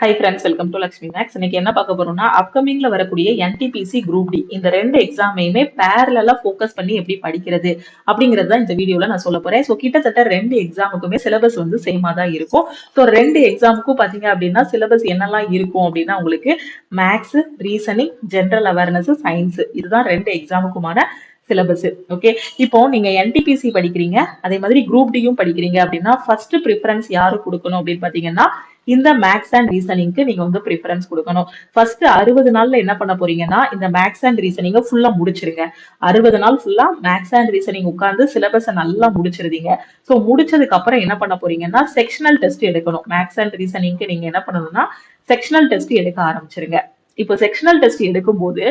High friends, welcome to Lakshmi maths. இன்னைக்கு என்ன பார்க்க போறோம்னா, அப்கமிங்ல வரக்கூடிய என்டிபிசி குரூப் டி இந்த ரெண்டு எக்ஸாமையுமே பேரலா ஃபோக்கஸ் பண்ணி எப்படி படிக்கிறது அப்படிங்கிறது தான் இந்த வீடியோல நான் சொல்ல போறேன். ஸோ கிட்டத்தட்ட ரெண்டு எக்ஸாமுக்குமே சிலபஸ் வந்து சேமா தான் இருக்கும். ஸோ ரெண்டு எக்ஸாமுக்கும் பாத்தீங்க அப்படின்னா சிலபஸ் என்னெல்லாம் இருக்கும் அப்படின்னா, உங்களுக்கு maths, reasoning, general awareness, science, இதுதான் ரெண்டு எக்ஸாமுக்குமான சிலபஸ். ஓகே, இப்போ நீங்க என்டிபிசி படிக்கிறீங்க, அதே மாதிரி குரூப் டியும் படிக்கிறீங்க அப்படின்னா ஃபர்ஸ்ட் ப்ரிஃபரன்ஸ் யாரு கொடுக்கணும் அப்படின்னு பாத்தீங்கன்னா, இந்த மேக்ஸ் அண்ட் ரீசனிங்க்கு நீங்க வந்து ப்ரிஃபரன்ஸ் கொடுக்கணும். ஃபர்ஸ்ட் 60 நாள்ல என்ன பண்ண போறீங்கன்னா, இந்த மேக்ஸ் அண்ட் ரீசனிங்க ஃபுல்லா முடிச்சிருங்க. 60 நாள் ஃபுல்லா மேக்ஸ் அண்ட் ரீசனிங் உட்கார்ந்து சிலபஸை நல்லா முடிச்சிருதீங்க. ஸோ முடிச்சதுக்கு அப்புறம் என்ன பண்ண போறீங்கன்னா, செக்ஷனல் டெஸ்ட் எடுக்கணும். மேக்ஸ் அண்ட் ரீசனிங்க்கு நீங்க என்ன பண்ணணும்னா செக்ஷனல் டெஸ்ட் எடுக்க ஆரம்பிச்சிருங்க. இப்போ செக்ஷனல் டெஸ்ட் எடுக்கும்போது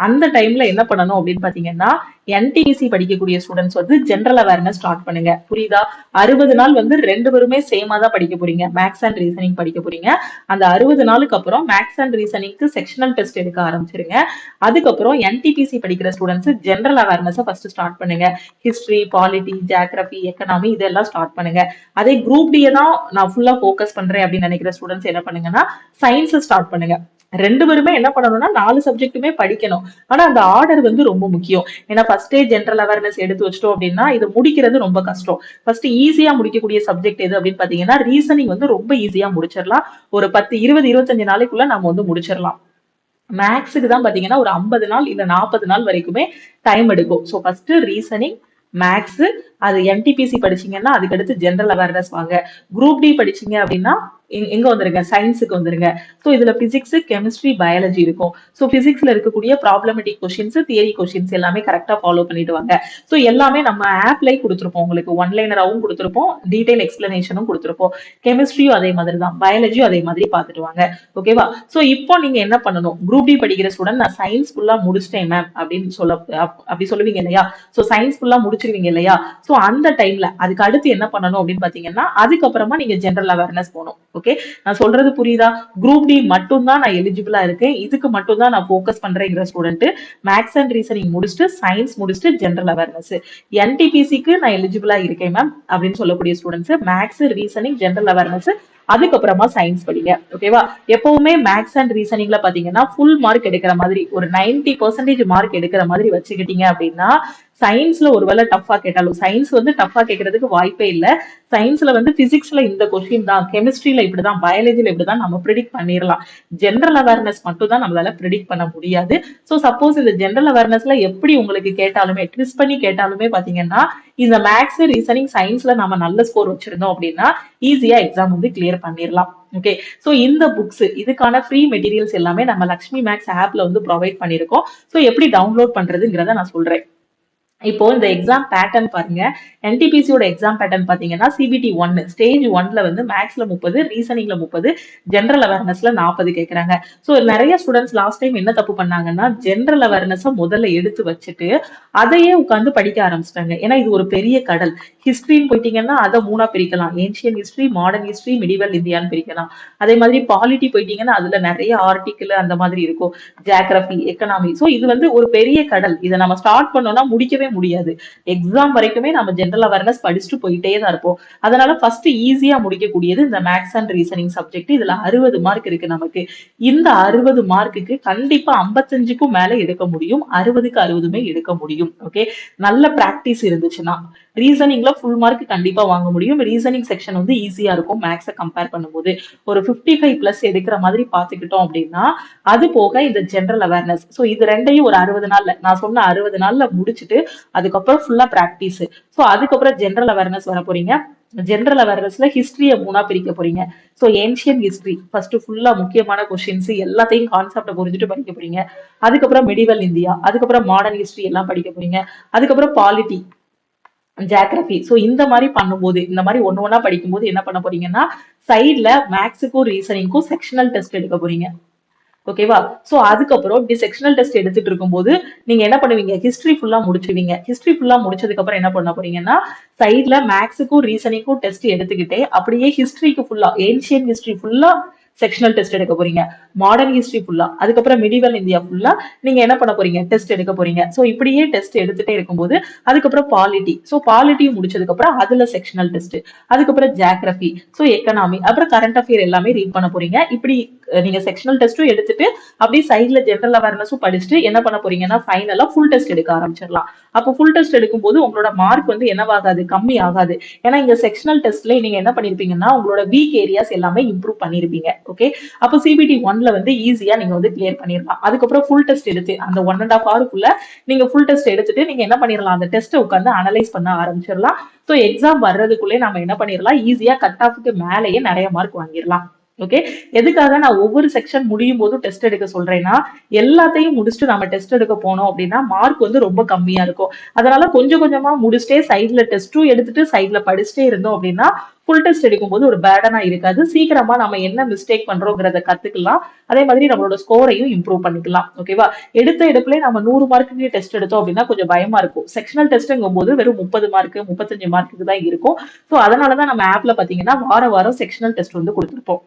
அந்த டைம்ல என்ன பண்ணணும் அப்படின்னு பாத்தீங்கன்னா, என்டிசி படிக்கக்கூடிய ஸ்டூடெண்ட்ஸ் வந்து ஜென்ரல் அவேர்னஸ் ஸ்டார்ட் பண்ணுங்க. புரியுதா? 60 நாள் வந்து ரெண்டு பேருமே சேமா தான் படிக்க போறீங்க. மேக்ஸ் அண்ட் ரீசனிங் படிக்க போறீங்க. அந்த 60 நாளுக்கு அப்புறம் மேக்ஸ் அண்ட் ரீசனிங்க்கு செக்ஷனல் டெஸ்ட் எடுக்க ஆரம்பிச்சிருங்க. அதுக்கப்புறம் என்டிபிசி படிக்கிற students general awareness first start பண்ணுங்க. ஹிஸ்டரி, பாலிட்டி, ஜியாகிரபி, எக்கனாமி இதெல்லாம் ஸ்டார்ட் பண்ணுங்க. அதே குரூப் டி தான் நான் ஃபுல்லா ஃபோக்கஸ் பண்றேன் அப்படின்னு நினைக்கிற ஸ்டூடெண்ட்ஸ் என்ன பண்ணுங்கன்னா, சயின்ஸ் ஸ்டார்ட் பண்ணுங்க. ரெண்டு பேருமே என்ன பண்ணணும்னா 4 சப்ஜெக்ட்டுமே படிக்கணும். ஆனா அந்த ஆர்டர் வந்து ரொம்ப முக்கியம். ஏன்னா ஃபர்ஸ்டே ஜென்ரல் அவேர்னஸ் எடுத்து வச்சிட்டோம் அப்படின்னா இது முடிக்கிறது ரொம்ப கஷ்டம். ஃபர்ஸ்ட் ஈஸியா முடிக்கக்கூடிய சப்ஜெக்ட் எது அப்படின்னு பாத்தீங்கன்னா, ரீசனிங் வந்து ரொம்ப ஈஸியா முடிச்சிடலாம். ஒரு 10, 20, 25 நாளைக்குள்ள நம்ம வந்து முடிச்சிடலாம். மேக்ஸுக்கு தான் பாத்தீங்கன்னா ஒரு 50 நாள் இல்ல 40 நாள் வரைக்குமே டைம் எடுக்கும். ஸோ ஃபர்ஸ்ட் ரீசனிங், மேக்ஸ், அது என்டிபிசி படிச்சீங்கன்னா அதுக்கடுத்து ஜென்ரல் அவேர்னஸ் வாங்க. குரூப் டி படிச்சீங்க அப்படின்னா எங்க வந்துருங்க, சயின்ஸுக்கு வந்துருங்க. ஸோ இதுல பிசிக்ஸ், கெமிஸ்ட்ரி, பயாலஜி இருக்கும். ஸோ பிசிக்ஸ்ல இருக்கக்கூடிய ப்ராப்ளமேட்டிக் கொஸ்டின்ஸ், தியரி கொஸ்டின்ஸ் எல்லாமே கரெக்டா ஃபாலோ பண்ணிட்டு வாங்க. ஸோ எல்லாமே நம்ம ஆப்லயே கொடுத்துருப்போம். உங்களுக்கு ஒன்லைனராகவும் கொடுத்துருப்போம், டீடைல் எக்ஸ்பிளனேஷனும் கொடுத்துருப்போம். கெமிஸ்ட்ரியும் அதே மாதிரி தான், பயாலஜியும் அதே மாதிரி பார்த்துட்டு வாங்க. ஓகேவா? ஸோ இப்போ நீங்க என்ன பண்ணணும், குரூப் டி படிக்கிற ஸ்டூடெண்ட் நான் சயின்ஸ் ஃபுல்லா முடிச்சிட்டேன் மேம் அப்படின்னு அப்படி சொல்லுவீங்க இல்லையா? ஸோ சயின்ஸ் ஃபுல்லா முடிச்சிருவீங்க இல்லையா? ஸோ அந்த டைம்ல அதுக்கு அடுத்து என்ன பண்ணணும் அப்படின்னு பாத்தீங்கன்னா, அதுக்கப்புறமா நீங்க ஜென்ரல் அவேர்னஸ் போகணும். ஓகே, நான் சொல்றது புரியுதா? குரூப் டி மட்டும் தான் நான் எலிஜிபிளா இருக்கேன், இதுக்கு மட்டும் தான் நான் ஃபோக்கஸ் பண்றேங்கிற ஸ்டூடெண்ட் மேக்ஸ் அண்ட் ரீசனிங் முடிச்சுட்டு சயின்ஸ் முடிச்சுட்டு ஜென்ரல் அவேர்னஸ். என்டிபிசிக்கு நான் எலிஜிபிளா இருக்கேன் மேம் அப்படின்னு சொல்லக்கூடிய students maths, reasoning, general awareness, அதுக்கப்புறமா சயின்ஸ் படிங்க. ஓகேவா? எப்பவுமே மேக்ஸ் அண்ட் ரீசனிங்ல பாத்தீங்கன்னா ஃபுல் மார்க் எடுக்கிற மாதிரி ஒரு 90% மார்க் எடுக்கிற மாதிரி வச்சுக்கிட்டீங்க அப்படின்னா, சயின்ஸ்ல ஒருவேளை டஃபா கேட்டாலும், சயின்ஸ் வந்து டஃபா கேட்கறதுக்கு வாய்ப்பே இல்லை. சயின்ஸ்ல வந்து பிசிக்ஸ்ல இந்த கொஸ்டின் தான், கெமிஸ்ட்ரியில இப்படிதான், பயாலஜில இப்படிதான் நம்ம ப்ரிடிக்ட் பண்ணிடலாம். ஜென்ரல் அவேர்னஸ் மட்டும் தான் நம்மளால ப்ரிடிக்ட் பண்ண முடியாது. ஸோ சப்போஸ் இந்த ஜென்ரல் அவேர்னஸ்ல எப்படி உங்களுக்கு கேட்டாலுமே, ட்விஸ்ட் பண்ணி கேட்டாலுமே பாத்தீங்கன்னா, இந்த மேக்ஸ், ரீசனிங், சயின்ஸ்ல நம்ம நல்ல ஸ்கோர் வச்சிருந்தோம் அப்படின்னா ஈஸியா எக்ஸாம் வந்து கிளியர் பண்ணிடலாம். ஓகே, சோ இந்த புக்ஸ் இதுக்கான ஃப்ரீ மெட்டீரியல்ஸ் எல்லாமே நம்ம லக்ஷ்மி மேக்ஸ் ஆப்ல வந்து ப்ரொவைட் பண்ணிருக்கோம். சோ எப்படி டவுன்லோட் பண்றதுங்கிறத நான் சொல்றேன். இப்போ இந்த எக்ஸாம் பேட்டர்ன் பாருங்க. என்டிபிசியோட எக்ஸாம் பேட்டர்ன் பாத்தீங்கன்னா, சிபிடி 1 ஸ்டேஜ் 1ல வந்து மேக்ஸ்ல 30, ரீசனிங்ல 30, ஜென்ரல் அவேர்னஸ்ல 40 கேக்குறாங்க. சோ நிறைய ஸ்டூடெண்ட்ஸ் லாஸ்ட் டைம் என்ன தப்பு பண்ணாங்கன்னா, ஜென்ரல் அவேர்னஸ் முதல்ல எடுத்து வச்சுட்டு அதையே உட்காந்து படிக்க ஆரம்பிச்சிட்டாங்க. ஏன்னா இது ஒரு பெரிய கடல். ஹிஸ்டரின்னு போயிட்டீங்கன்னா அதை 3ஆ பிரிக்கலாம். Ancient history, modern history, medieval இந்தியான்னு பிரிக்கலாம். அதே மாதிரி பாலிட்டி போயிட்டீங்கன்னா அதுல நிறைய ஆர்டிகிள் அந்த மாதிரி இருக்கும். Geography, economy. சோ இது வந்து ஒரு பெரிய கடல். இதை நம்ம ஸ்டார்ட் பண்ணோம்னா முடிக்கவே முடியாது. எக்ஸாம் வரைக்குமே நம்ம ஜென்ரல் அவேர்னஸ் படிச்சுட்டு போயிட்டே தான் இருப்போம். அதனால ஃபர்ஸ்ட் ஈஸியா முடிக்கக்கூடியது இந்த மேக்ஸ் அண்ட் ரீசனிங் சப்ஜெக்ட். இதுல 60 மார்க் இருக்கு நமக்கு. இந்த 60 மார்க்குக்கு கண்டிப்பா 55க்கும் மேல எடுக்க முடியும், 60க்கு 60மே எடுக்க முடியும். ஓகே, நல்ல பிராக்டிஸ் இருந்துச்சுன்னா ரீசனிங்ல ஃபுல் மார்க் கண்டிப்பா வாங்க முடியும். ரீசனிங் செக்ஷன் வந்து ஈஸியா இருக்கும் மேக்ஸை கம்பேர் பண்ணும்போது. ஒரு 55+ எடுக்கிற மாதிரி பாத்துக்கிட்டோம் அப்படின்னா, அது போக இந்த ஜென்ரல் அவேர்னஸ், சோ இது ரெண்டையும் ஒரு 60 நாள்ல, நான் சொன்ன 60 நாள்ல முடிச்சுட்டு அதுக்கப்புறம் ஃபுல்லா பிராக்டிஸ். சோ அதுக்கப்புறம் ஜென்ரல் அவேர்னஸ் வர போறீங்க. ஜென்ரல் அவேர்னஸ்ல ஹிஸ்டரிய 3ஆ பிரிக்க போறீங்க. சோ ஏன்ஷியன் ஹிஸ்டரி ஃபர்ஸ்ட் ஃபுல்லா முக்கியமான கொஸ்டின்ஸ் எல்லாத்தையும் கான்செப்ட புரிஞ்சுட்டு படிக்க போறீங்க. அதுக்கப்புறம் மிடிவல் இந்தியா, அதுக்கப்புறம் மாடர்ன் ஹிஸ்டரி எல்லாம் படிக்க போறீங்க. அதுக்கப்புறம் பாலிட்டி, ஜியாகிரபி. சோ இந்த மாதிரி பண்ணும்போது, இந்த மாதிரி ஒண்ணு படிக்கும்போது என்ன பண்ண போறீங்கன்னா, சைட்ல மேக்ஸுக்கும் ரீசனிங்க்கும் செக்ஷனல் டெஸ்ட் எடுக்க போறீங்க. ஓகேவா? சோ அதுக்கப்புறம் இப்படி செக்ஷனல் டெஸ்ட் எடுத்துட்டு இருக்கும்போது நீங்க என்ன பண்ணுவீங்க, ஹிஸ்டரி ஃபுல்லா முடிச்சுவீங்க. ஹிஸ்டரி ஃபுல்லா முடிச்சதுக்கு அப்புறம் என்ன பண்ண போறீங்கன்னா, சைட்ல மேக்ஸுக்கும் ரீசனிங்க்கும் டெஸ்ட் எடுத்துக்கிட்டே அப்படியே ஹிஸ்டரிக்கு ஃபுல்லா, ஏன்ஷியன் ஹிஸ்டரி ஃபுல்லா செக்ஷனல் டெஸ்ட் எடுக்க போறீங்க. மாடர்ன் ஹிஸ்டரி ஃபுல்லா, அதுக்கப்புறம் மிடிவல் இந்தியா ஃபுல்லா நீங்க என்ன பண்ண போறீங்க, டெஸ்ட் எடுக்க போறீங்க. சோ இப்படியே டெஸ்ட் எடுத்துட்டே இருக்கும்போது அதுக்கப்புறம் பாலிட்டி, சோ பாலிட்டியும் முடிச்சதுக்கு அப்புறம் அதுல செக்ஷனல் டெஸ்ட், அதுக்கப்புறம் ஜியாகிரபி, சோ எக்கனாமி, அப்புறம் கரண்ட் அஃபேர் எல்லாமே ரீட் பண்ண போறீங்க. இப்படி நீங்க செக்ஷனல் டெஸ்ட்டும் எடுத்துட்டு அப்படியே சைட்ல ஜெனரல் அவேர்னஸும் படிச்சுட்டு என்ன பண்ண போறீங்கன்னா ஃபைனலா ஃபுல் டெஸ்ட் எடுக்க ஆரம்பிச்சிடலாம். அப்போ ஃபுல் டெஸ்ட் எடுக்கும்போது உங்களோட மார்க் வந்து என்னவாகாது, கம்மி ஆகாது. ஏன்னா இங்க செக்ஷனல் டெஸ்ட்ல நீங்க என்ன பண்ணிருப்பீங்கன்னா உங்களோட வீக் ஏரியாஸ் எல்லாமே இம்ப்ரூவ் பண்ணிருப்பீங்க. ஓகே, அப்போ சிபிடி 1ல வந்து ஈஸியா நீங்க வந்து கிளியர் பண்ணிடலாம். அதுக்கப்புறம் ஃபுல் டெஸ்ட் எடுத்து அந்த 1.5 ஹவருக்குள்ள நீங்க ஃபுல் டெஸ்ட் எடுத்துட்டு நீங்க என்ன பண்ணிடலாம், அந்த டெஸ்ட்டை உட்காந்து அனலைஸ் பண்ண ஆரம்பிச்சிடலாம். ஸோ எக்ஸாம் வர்றதுக்குள்ளே நம்ம என்ன பண்ணிடலாம், ஈஸியா கட் ஆஃப்க்கு மேலேயே நிறைய மார்க் வாங்கிடலாம். ஓகே, எதுக்காக நான் ஒவ்வொரு செக்ஷன் முடியும் போதும் டெஸ்ட் எடுக்க சொல்றேன்னா, எல்லாத்தையும் முடிச்சுட்டு நம்ம டெஸ்ட் எடுக்க போனோம் அப்படின்னா மார்க் வந்து ரொம்ப கம்மியா இருக்கும். அதனால கொஞ்சம் கொஞ்சமா முடிச்சுட்டே சைட்ல டெஸ்ட்டும் எடுத்துட்டு சைட்ல படிச்சுட்டே இருந்தோம் அப்படின்னா ஃபுல் டெஸ்ட் எடுக்கும்போது ஒரு பேர்டனா இருக்காது. சீக்கிரமா நம்ம என்ன மிஸ்டேக் பண்றோங்கிறத கத்துக்கலாம். அதே மாதிரி நம்மளோட ஸ்கோரையும் இம்ப்ரூவ் பண்ணிக்கலாம். ஓகேவா, எடுத்த எடுப்புல நம்ம 100 மார்க்குக்கு டெஸ்ட் எடுத்தோம் அப்படின்னா கொஞ்சம் பயமா இருக்கும். செக்ஷனல் டெஸ்ட்ங்கும் போது வெறும் 30 மார்க் 35 மார்க்குக்கு தான் இருக்கும். ஸோ அதனாலதான் நம்ம ஆப்ல பாத்தீங்கன்னா வாரம் வாரம் செக்ஷனல் டெஸ்ட் வந்து கொடுத்துருப்போம்.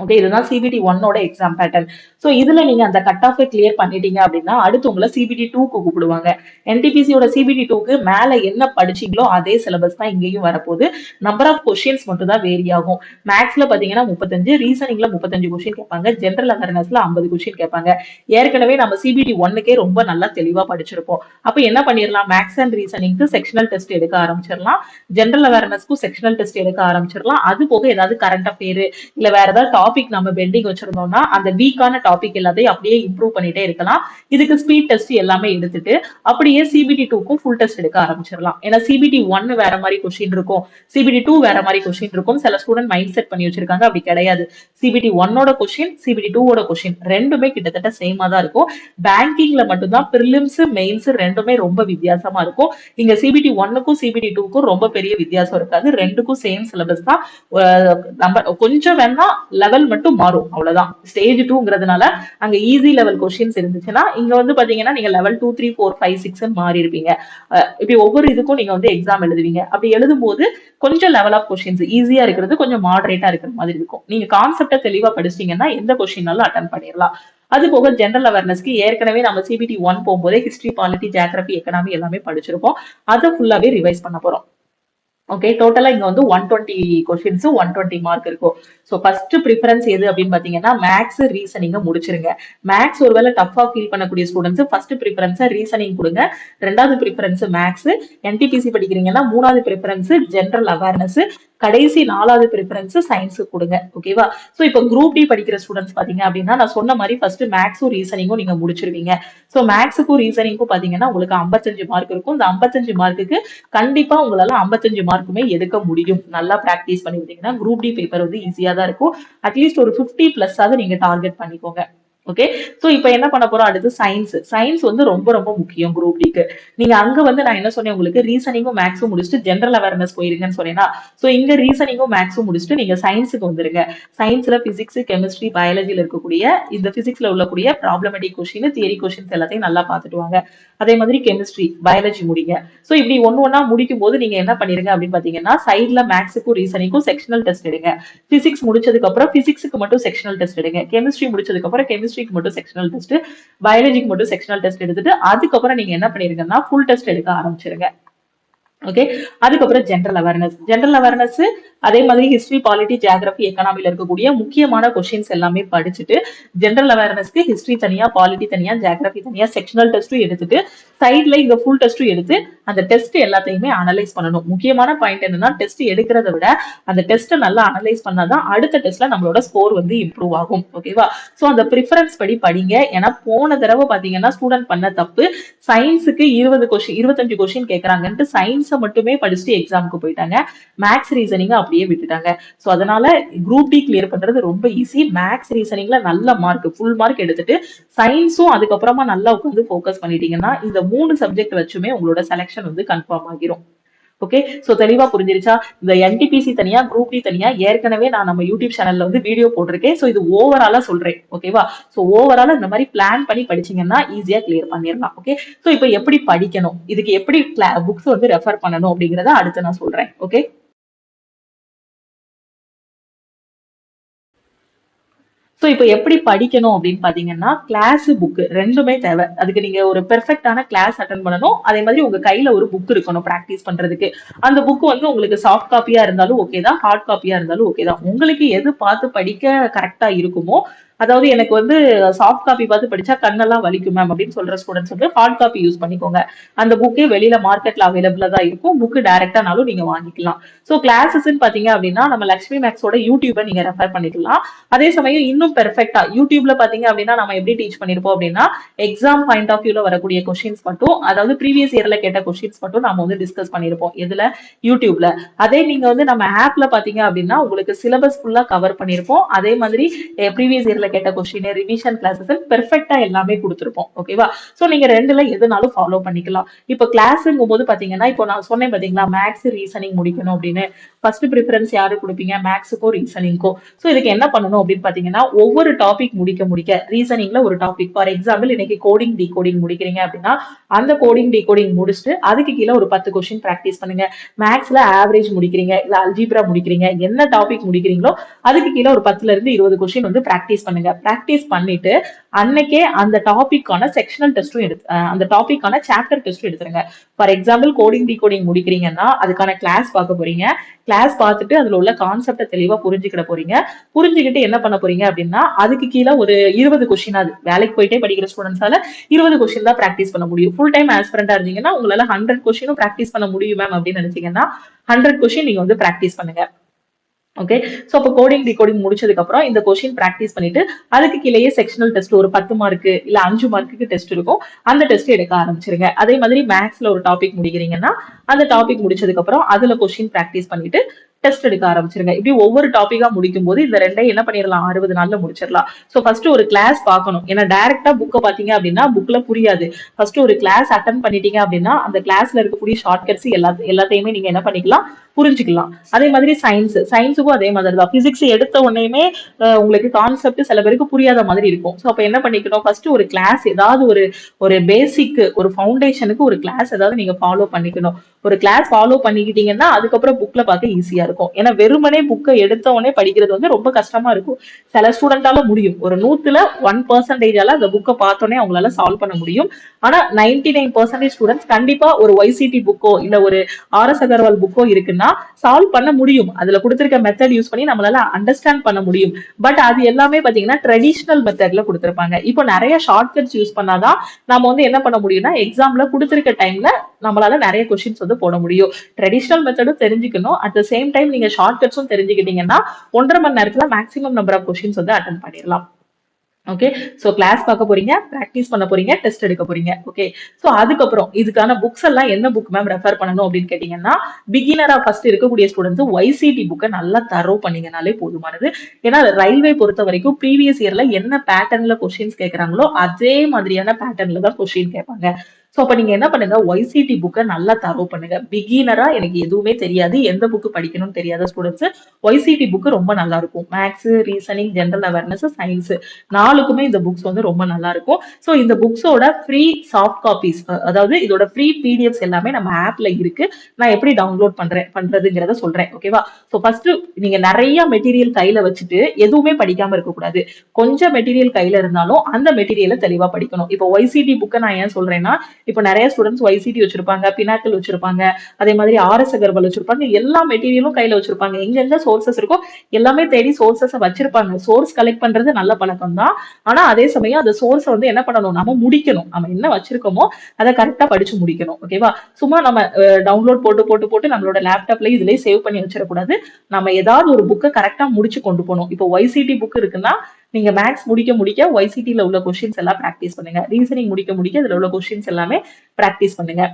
ஓகே, இதுதான் சிபிடி 1ஓட எக்ஸாம் பேட்டர்ன். சோ இதுல நீங்க அந்த கட் ஆஃப் கிளியர் பண்ணிட்டீங்க அப்படின்னா அடுத்து உங்களை சிபிடி 2க்கு கூப்பிடுவாங்க. என்டிபிசியோட சிபிடி 2க்கு மேல என்ன படிச்சீங்களோ அதே சிலபஸ் தான் இங்கேயும் வரப்போகுது. நம்பர் ஆஃப் கொஸ்டின்ஸ் மட்டும் தான் வேரி ஆகும். மேக்ஸ்ல பாத்தீங்கன்னா 35, ரீசனிங்ல 35 கொஸ்டின் கேட்பாங்க, ஜெனரல் அவேர்னஸ்ல 50 கொஸ்டின் கேட்பாங்க. ஏற்கனவே நம்ம சிபிடி 1க்கே ரொம்ப நல்லா தெளிவா படிச்சிருப்போம். அப்ப என்ன பண்ணிடலாம், மேக்ஸ் அண்ட் ரீசனிங்க்கு செக்ஷனல் டெஸ்ட் எடுக்க ஆரம்பிச்சிடலாம், ஜெனரல் அவேர்னஸ்க்கும் செக்ஷனல் டெஸ்ட் எடுக்க ஆரம்பிச்சிடலாம். அது போக ஏதாவது கரண்ட் அஃபேர் இல்ல வேற ஏதாவது டாபிக் நம்ம பெண்டிங் வச்சிருந்தோம்னா அந்த வீக்கான டாபிக் எல்லாத்தையும் அப்படியே இம்ப்ரூவ் பண்ணிட்டே இருக்கலாம். இதுக்கு ஸ்பீட் டெஸ்ட் எல்லாமே எடுத்துட்டு அப்படியே சிபிடி 2க்கும் ஃபுல் டெஸ்ட் எடுக்க ஆரம்பிச்சிடலாம். ஏன்னா சிபிடி 1 வேற மாதிரி கொஸ்டின் இருக்கும், சிபிடி 2 வேற மாதிரி கொஸ்டின் இருக்கும். சில ஸ்டூடெண்ட் மைண்ட் செட் பண்ணி வச்சிருக்காங்க, அப்படி கிடையாது. சிபிடி 1ஓட கொஸ்டின் சிபிடி 2ஓட கொஸ்டின் ரெண்டுமே கிட்டத்தட்ட சேமா தான் இருக்கும். பேங்கிங்ல மட்டும்தான் பிரிலிம்ஸ் மெயின்ஸ் ரெண்டுமே ரொம்ப வித்தியாசமா இருக்கும். இங்க சிபிடி 1க்கும் சிபிடி 2க்கும் ரொம்ப பெரிய வித்தியாசம் இருக்காது, ரெண்டுக்கும் சேம் சிலபஸ் தான். நம்ம கொஞ்சம் வேணா லெவல் மட்டும் மாறும், அவ்வளவுதான். ஸ்டேஜ் 2ங்கிறதுனால அங்க ஈஸி லெவல் கொஸ்டின்ஸ் இருந்துச்சுன்னா இங்க வந்து பாத்தீங்கன்னா நீங்க லெவல் 2 3 4 5 6 மாறி இருப்பீங்க. இப்படி ஒவ்வொரு இதுக்கும் நீங்க வந்து எக்ஸாம் எழுதுவீங்க. அப்படி எழுதும் போது கொஞ்சம் லெவல் ஆஃப் கொஸ்டின்ஸ் ஈஸியா இருக்கிறது கொஞ்சம் மாடரேட்டா இருக்கிற மாதிரி இருக்கும். நீங்க கான்செப்டை தெளிவா படிச்சிட்டீங்கன்னா எந்த கொஸ்டினாலும் அட்டன் பண்ணிடலாம். அது போக ஜெனரல் அவேர்னஸ்க்கு ஏற்கனவே நம்ம சிபிடி 1 போகும்போதே ஹிஸ்டரி, பாலிட்டி, ஜியோகிராபி, எக்கனாமி எல்லாமே படிச்சிருப்போம். அதை ஃபுல்லாவே ரிவைஸ் பண்ண போறோம். ஓகே, டோட்டலா இங்க வந்து 120 கொஸ்டின்ஸ் 120 மார்க் இருக்கும். சோ ஃபர்ஸ்ட் ப்ரிஃபரன்ஸ் எது அப்படின்னு பாத்தீங்கன்னா மேக்ஸ் ரீசனிங்க முடிச்சிருங்க. மேக்ஸ் ஒருவேளை டஃபா ஃபீல் பண்ணக்கூடிய ஸ்டூடெண்ட்ஸ் ஃபர்ஸ்ட் ப்ரிஃபரன்ஸா ரீசனிங் கொடுங்க, ரெண்டாவது ப்ரிஃபரன்ஸ் மேக்ஸ். என்டிபிசி படிக்கிறீங்கன்னா மூணாவது ப்ரிஃபரன்ஸ் ஜெனரல் அவேர்னஸ், கடைசி 4வது ப்ரிஃபரன்ஸ் சயின்ஸ் கொடுங்க. ஓகேவா, சோ இப்போ குரூப் டி படிக்கிற ஸ்டூடெண்ட்ஸ் பாத்தீங்க அப்படின்னா நான் சொன்ன மாதிரி ஃபர்ஸ்ட் மேக்ஸும் ரீசனிங்கும் நீங்க முடிச்சிருவீங்க. சோ மேக்ஸுக்கும் ரீசனிங்கும் பாத்தீங்கன்னா உங்களுக்கு 55 மார்க் இருக்கும். இந்த 55 மார்க்குக்கு கண்டிப்பா உங்களால 55 மார்க்குமே எடுக்க முடியும். நல்லா பிராக்டிஸ் பண்ணிட்டீங்கன்னா குரூப் டி பேப்பர் வந்து ஈஸியா தான் இருக்கும். அட்லீஸ்ட் ஒரு 50 பிளஸ் ஆவது நீங்க டார்கெட் பண்ணிக்கோங்க. ஓகே, சோ இப்போ என்ன பண்ண போறோம், அடுத்து சயின்ஸ். சயின்ஸ் வந்து ரொம்ப ரொம்ப முக்கியம் குரூப் டிக்கு. நீங்க அங்க வந்து நான் என்ன சொன்னேன், உங்களுக்கு ரீசனிங்கும் மேக்ஸும் முடிச்சுட்டு ஜெனரல் அவேர்னஸ் போயிருங்கன்னு சொன்னேன்னா, சோ இங்க ரீசனிங்கும் மேக்ஸும் முடிச்சுட்டு நீங்க சயின்ஸுக்கு வந்துருங்க. சயின்ஸ்ல பிசிக்ஸ், கெமிஸ்ட்ரி, பயாலஜில இருக்கக்கூடிய இந்த பிசிக்ஸ்ல உள்ளக்கூடிய ப்ராப்ளமேட்டிக் கொஸ்டின், தியரி கொஸ்டின்ஸ் எல்லாத்தையும் நல்லா பார்த்துட்டு வாங்க. அதே மாதிரி கெமிஸ்ட்ரி, பயாலஜி முடிங்க. சோ இப்படி ஒண்ணா முடிக்கும் போது நீங்க என்ன பண்ணிருங்க அப்படின்னு பாத்தீங்கன்னா சைட்ல மேக்ஸுக்கும் ரீசனிங்கும் செக்ஷனல் டெஸ்ட் எடுங்க. பிசிக்ஸ் முடிச்சதுக்கு அப்புறம் பிசிக்ஸுக்கு மட்டும் செக்ஷனல் டெஸ்ட் எடுங்க. கெமிஸ்ட்ரி முடிச்சதுக்கு அப்புறம் கெமிஸ்ட்ரிக்கு மட்டும் செக்ஷனல் டெஸ்ட், பயாலஜிக்கு மட்டும் செக்ஷனல் டெஸ்ட் எடுத்துட்டு அதுக்கப்புறம் நீங்க என்ன பண்ணிருங்கன்னா ஃபுல் டெஸ்ட் எடுக்க ஆரம்பிச்சிருங்க. ஓகே, அதுக்கப்புறம் ஜெனரல் அவேர்னஸ். ஜெனரல் அவேர்னஸ் அதே மாதிரி ஹிஸ்டரி, பாலிட்டி, ஜியோகிராபி, எக்கனாமில இருக்கக்கூடிய முக்கியமான கொஸ்டின்ஸ் எல்லாமே படிச்சுட்டு ஜெனரல் அவேர்னஸ்க்கு ஹிஸ்டரி தனியா, பாலிட்டி தனியா, ஜியோகிராபி தனியா செக்ஷனல் டெஸ்ட்டும் எடுத்துட்டு சைட்ல இந்த ஃபுல் டெஸ்ட்டும் எடுத்து அந்த டெஸ்ட் எல்லாத்தையுமே அனலைஸ் பண்ணணும். முக்கியமான பாயிண்ட் என்னன்னா டெஸ்ட் எடுக்கிறத விட அந்த டெஸ்ட்டை நல்லா அனலைஸ் பண்ணாதான் அடுத்த டெஸ்ட்ல நம்மளோட ஸ்கோர் வந்து இம்ப்ரூவ் ஆகும். ஓகேவா, சோ அந்த ப்ரிஃபரன்ஸ் படி படிங்க. ஏன்னா போன தடவை பாத்தீங்கன்னா ஸ்டூடெண்ட் பண்ண தப்பு, சயின்ஸுக்கு 20 கொஸ்டின் 25 கொஸ்டின் கேட்கறாங்கன்ட்டு சயின்ஸை மட்டுமே படிச்சுட்டு எக்ஸாமுக்கு போயிட்டாங்க, மேக்ஸ் ரீசனிங் அப்படியே விட்டுட்டாங்க. சோ அதனால குரூப் டி கிளியர் பண்றது ரொம்ப ஈஸி. மேக்ஸ் ரீசனிங்ல நல்ல மார்க் ஃபுல் மார்க் எடுத்துட்டு சயின்ஸும் அதுக்கப்புறமா நல்லா உட்காந்து ஃபோக்கஸ் பண்ணிட்டீங்கன்னா இந்த 3 சப்ஜெக்ட் வச்சுமே உங்களோட செலக்ஷன் வந்து கன்ஃபார்ம் ஆகிரும். ஓகே, சோ தெளிவா புரிஞ்சிருச்சா? இந்த என்டிபிசி தனியா, குரூப் டி தனியா ஏற்கனவே நான் நம்ம யூடியூப் சேனல்ல வந்து வீடியோ போட்டிருக்கேன். சோ இது ஓவராலா சொல்றேன். ஓகேவா, சோ ஓவராலா இந்த மாதிரி பிளான் பண்ணி படிச்சீங்கன்னா ஈஸியா கிளியர் பண்ணிடலாம். ஓகே, சோ இப்போ எப்படி படிக்கணும், இதுக்கு எப்படி புக்ஸ் வந்து ரெஃபர் பண்ணணும் அப்படிங்கறத அடுத்து நான் சொல்றேன். ஓகே, சோ இப்போ எப்படி படிக்கணும் அப்படின்னு பாத்தீங்கன்னா கிளாஸ் புக் ரெண்டுமே தேவை. அதுக்கு நீங்க ஒரு பெர்ஃபெக்டான கிளாஸ் அட்டன் பண்ணணும். அதே மாதிரி உங்க கையில ஒரு புக் இருக்கணும் பிராக்டிஸ் பண்றதுக்கு. அந்த புக் வந்து உங்களுக்கு சாஃப்ட் காப்பியா இருந்தாலும் ஓகே தான், ஹார்ட் காப்பியா இருந்தாலும் ஓகே தான். உங்களுக்கு எது பார்த்து படிக்க கரெக்டா இருக்குமோ அதாவது எனக்கு வந்து சாஃப்ட் காப்பி பார்த்து படிச்சா கண்ணெல்லாம் வலிக்கும் மேம் அப்படின்னு சொல்ற ஸ்டூடெண்ட்ஸ் வந்து ஹார்ட் காப்பி யூஸ் பண்ணிக்கோங்க. அந்த புக்கே வெளியில மார்க்கெட்ல அவைலபிளா தான் இருக்கும். புக் டைரக்டானாலும் நீங்க வாங்கிக்கலாம். ஸோ கிளாஸஸ்ன்னு பாத்தீங்க அப்படின்னா நம்ம லக்ஷ்மி மேக்ஸோட யூடியூபை நீங்க ரெஃபர் பண்ணிக்கலாம். அதே சமயம் இன்னும் பெர்ஃபெக்டா யூடியூப்ல பாத்தீங்க அப்படின்னா நம்ம எப்படி டீச் பண்ணிருப்போம் அப்படின்னா எக்ஸாம் பாயிண்ட் ஆஃப் வியூல வரக்கூடிய கொஸ்டின்ஸ் மட்டும், அதாவது ப்ரீவியஸ் இயர்ல கேட்ட கொஸ்டின்ஸ் மட்டும் நம்ம வந்து டிஸ்கஸ் பண்ணிருப்போம். இதுல யூடியூப்ல. அதே நீங்க வந்து நம்ம ஆப்ல பாத்தீங்க அப்படின்னா உங்களுக்கு சிலபஸ் ஃபுல்லா கவர் பண்ணிருப்போம். அதே மாதிரி ப்ரீவியஸ் இயர்ல கேட்ட கொஸ்டின், ரிவிஷன் கிளாஸஸ் பெர்ஃபெக்டா எல்லாமே கொடுத்துருப்போம். ஓகேவா? சோ நீங்க ரெண்டுல எதுனாலும் ஃபாலோ பண்ணிக்கலாம். இப்போ கிளாஸ்ங்கும் போது பாத்தீங்கன்னா இப்போ நான் சொன்னேன் பாத்தீங்களா மேக்ஸ் ரீசனிங் முடிக்கணும் அப்படின்னு. ஃபர்ஸ்ட் ப்ரிஃபரன்ஸ் யாரு கொடுப்பீங்க? மேக்ஸுக்கோ ரீசனிங்க்கோ. சோ இதுக்கு என்ன பண்ணணும் அப்படின்னு பாத்தீங்கன்னா ஒவ்வொரு டாபிக் முடிக்க முடிக்க ரீசனிங்ல ஒரு டாபிக் ஃபார் எக்ஸாம்பிள் இன்னைக்கு கோடிங் டிகோடிங் முடிக்கிறீங்க அப்படின்னா அந்த கோடிங் டிகோடிங் முடிச்சுட்டு அதுக்கு கீழே ஒரு 10 கொஸ்டின் பிராக்டிஸ் பண்ணுங்க. மேக்ஸ்ல ஆவரேஜ் முடிக்கிறீங்க இல்ல அல்ஜிப்ரா முடிக்கிறீங்க, என்ன டாபிக் முடிக்கிறீங்களோ அதுக்கு கீழே ஒரு 10ல இருந்து 20 கொஸ்டின் வந்து பிராக்டிஸ் பண்ணுங்க. பிராக்டிஸ் பண்ணிட்டு அன்னைக்கே அந்த டாபிக்கான செக்ஷனல் டெஸ்டும் அந்த டாபிக்கான சாப்டர் டெஸ்டும் எடுத்துருங்க. ஃபார் எக்ஸாம்பிள் கோடிங் டிகோடிங் முடிக்கிறீங்கன்னா அதுக்கான கிளாஸ் பார்க்க போறீங்க. கிளாஸ் பார்த்துட்டு அதுல உள்ள கான்செப்டை தெளிவா புரிஞ்சுக்கிட போறீங்க. புரிஞ்சுக்கிட்டு என்ன பண்ண போறீங்க அப்படின்னா அதுக்கு கீழே ஒரு 20 கொஸ்டின், அது வேலைக்கு போயிட்டே படிக்கிற ஸ்டூடெண்ட்ஸால 20 கொஸ்டின் தான் பிராக்டிஸ் பண்ண முடியும். ஃபுல் டைம் ஆஸ்பிரண்டா இருந்தீங்கன்னா உங்களால 100 கொஸ்டினும் பிராக்டிஸ் பண்ண முடியும் மேம் அப்படின்னு நினைச்சீங்கன்னா 100 கொஸ்டின் நீங்க வந்து பிராக்டிஸ் பண்ணுங்க. ஓகே, சோ அப்போ கோடிங் டிகோடிங் முடிச்சதுக்கு அப்புறம் இந்த கொஸ்டின் பிராக்டிஸ் பண்ணிட்டு அதுக்கு கீழேயே செக்ஷனல் டெஸ்ட் ஒரு 10 மார்க்கு இல்ல 5 மார்க்குக்கு டெஸ்ட் இருக்கும். அந்த டெஸ்ட் எடுக்க ஆரம்பிச்சிருங்க. அதே மாதிரி மேக்ஸ்ல ஒரு டாபிக் முடிக்கிறீங்கன்னா அந்த டாபிக் முடிச்சதுக்கு அப்புறம் அதுல கொஸ்டின் பிராக்டிஸ் பண்ணிட்டு டெஸ்ட் எடுக்க ஆரம்பிச்சிருங்க. இப்படி ஒவ்வொரு டாபிக்கா முடிக்கும் போது இந்த ரெண்டையும் என்ன பண்ணிடலாம்? 60 நாள்ல முடிச்சிடலாம். சோ ஃபர்ஸ்ட் ஒரு கிளாஸ் பார்க்கணும். ஏன்னா டைரக்டா புக்கை பாத்தீங்க அப்படின்னா புக்ல புரியாது. ஃபர்ஸ்ட் ஒரு கிளாஸ் அட்டன் பண்ணிட்டீங்க அப்படின்னா அந்த கிளாஸ்ல இருக்கக்கூடிய ஷார்ட்கட்ஸ் எல்லாத்தையுமே நீங்க என்ன பண்ணிக்கலாம்? புரிஞ்சுக்கலாம். அதே மாதிரி சயின்ஸுக்கும் அதே மாதிரி தான். பிசிக்ஸ் எடுத்த உடனேயுமே உங்களுக்கு கான்செப்ட் சில பேருக்கு புரியாத மாதிரி இருக்கும். ஸோ அப்ப என்ன பண்ணிக்கணும்? ஃபர்ஸ்ட் ஒரு கிளாஸ் ஏதாவது ஒரு பேசிக் ஒரு ஃபவுண்டேஷனுக்கு ஒரு கிளாஸ் ஏதாவது நீங்க ஃபாலோ பண்ணிக்கணும். ஒரு கிளாஸ் ஃபாலோ பண்ணிக்கிட்டீங்கன்னா அதுக்கப்புறம் புக்ல பார்க்க ஈஸியா இருக்கும். ஏன்னா வெறுமனே புக்கை எடுத்த உடனே படிக்கிறது வந்து ரொம்ப கஷ்டமா இருக்கும். சில ஸ்டூடெண்டால முடியும். ஒரு 100ல 1% அந்த புக்கை பார்த்தோன்னே அவங்களால சால்வ் பண்ண முடியும். ஆனா 99% ஸ்டூடெண்ட்ஸ் கண்டிப்பா ஒரு YCT புக்கோ இல்ல ஒரு RS அகர்வால் புக்கோ இருக்குன்னா சால்வ் பண்ண முடியும். அதுல கொடுத்திருக்க மெத்தட் யூஸ் பண்ணி நம்மளால அண்டர்ஸ்டாண்ட் பண்ண முடியும். பட் அது எல்லாமே பாத்தீங்கன்னா ட்ரெடிஷனல் மெத்தட்ல கொடுத்திருப்பாங்க. இப்போ நிறைய ஷார்ட்கட்ஸ் யூஸ் பண்ணாதான் நம்ம வந்து என்ன பண்ண முடியும்னா எக்ஸாம்ல கொடுத்திருக்க டைம்ல நம்மளால நிறைய கொஸ்டின்ஸ் வந்து போட முடியும். ட்ரெடிஷனல் மெத்தடும் தெரிஞ்சுக்கணும். அட் த சேம் டைம் நீங்க ஷார்ட்கட்ஸும் தெரிஞ்சுக்கிட்டீங்கன்னா 1.5 மணி நேரத்துல மேக்ஸிமம் நம்பர் ஆஃப் கொஸ்டின்ஸ் வந்து அட்டன் பண்ணிடலாம். ஓகே, சோ கிளாஸ் பார்க்க போறீங்க, பிராக்டிஸ் பண்ண போறீங்க, டெஸ்ட் எடுக்க போறீங்க. ஓகே, சோ அதுக்கப்புறம் இதுக்கான புக்ஸ் எல்லாம் என்ன புக் மேம் ரெஃபர் பண்ணணும் அப்படின்னு கேட்டீங்கன்னா பிகினரா ஃபர்ஸ்ட் இருக்கக்கூடிய ஸ்டூடெண்ட்ஸ் YCT புக்கை நல்லா தரோ பண்ணீங்கனாலே போதுமானது. ஏன்னா ரயில்வே பொறுத்த வரைக்கும் ப்ரீவியஸ் இயர்ல என்ன பேட்டர்ன்ல கொஸ்டின்ஸ் கேட்கறாங்களோ அதே மாதிரியான பேட்டர்ன்ல தான் கொஸ்டின் கேட்பாங்க. சோ அப்ப நீங்க என்ன பண்ணுங்க? YCT புக்கை நல்லா தரோ பண்ணுங்க. பிகினரா எனக்கு எதுவுமே தெரியாது, எந்த புக் படிக்கணும்னு தெரியாத ஸ்டூடெண்ட்ஸ் YCT புக் ரொம்ப நல்லா இருக்கும். Maths, reasoning, general awareness, science நாலுக்குமே இந்த புக்ஸ் வந்து ரொம்ப நல்லா இருக்கும். சோ இந்த புக்ஸோட ஃப்ரீ சாஃப்ட் காப்பீஸ், அதாவது இதோட ஃப்ரீ பிடிஎஃப்ஸ் எல்லாமே நம்ம ஆப்ல இருக்கு. நான் எப்படி டவுன்லோட் பண்றதுங்கிறத சொல்றேன். ஓகேவா? சோ ஃபர்ஸ்ட் நீங்க நிறைய மெட்டீரியல் கையில வச்சுட்டு எதுவுமே படிக்காம இருக்க கூடாது. கொஞ்சம் மெட்டீரியல் கையில இருந்தாலும் அந்த மெட்டீரியலை தெளிவா படிக்கணும். இப்போ YCT புக்கை நான் ஏன் சொல்றேன்னா இப்போ நிறைய ஸ்டூடெண்ட்ஸ் YCT வச்சிருப்பாங்க, பினாக்கிள் வச்சிருப்பாங்க, அதே மாதிரி RS அகர்வால் வச்சிருப்பாங்க. எல்லா மெட்டீரியலும் கையில வச்சிருப்பாங்க. எங்கெங்க சோர்சஸ் இருக்கோ எல்லாமே தேடி சோர்சஸ் வச்சிருப்பாங்க. சோர்ஸ் கலெக்ட் பண்றது நல்ல பழக்கம் தான். ஆனா அதே சமயம் அந்த சோர்ஸ் வந்து என்ன பண்ணணும்? நம்ம முடிக்கணும். நம்ம என்ன வச்சிருக்கோமோ அதை கரெக்டா படிச்சு முடிக்கணும். ஓகேவா? சும்மா நம்ம டவுன்லோட் போட்டு நம்மளோட லேப்டாப்ல இதுலயே சேவ் பண்ணி வச்சிடக்கூடாது. நம்ம ஏதாவது ஒரு புக்கை கரெக்டா முடிச்சு கொண்டு போகணும். இப்போ YCT புக் இருக்குன்னா நீங்க மேக்ஸ் முடிக்க YCTல உள்ள கொஸ்டின்ஸ் எல்லாம் பிராக்டிஸ் பண்ணுங்க. ரீசனிங் முடிக்க இதுல உள்ள கொஸ்டின்ஸ் எல்லாமே பிராக்டிஸ் பண்ணுங்க.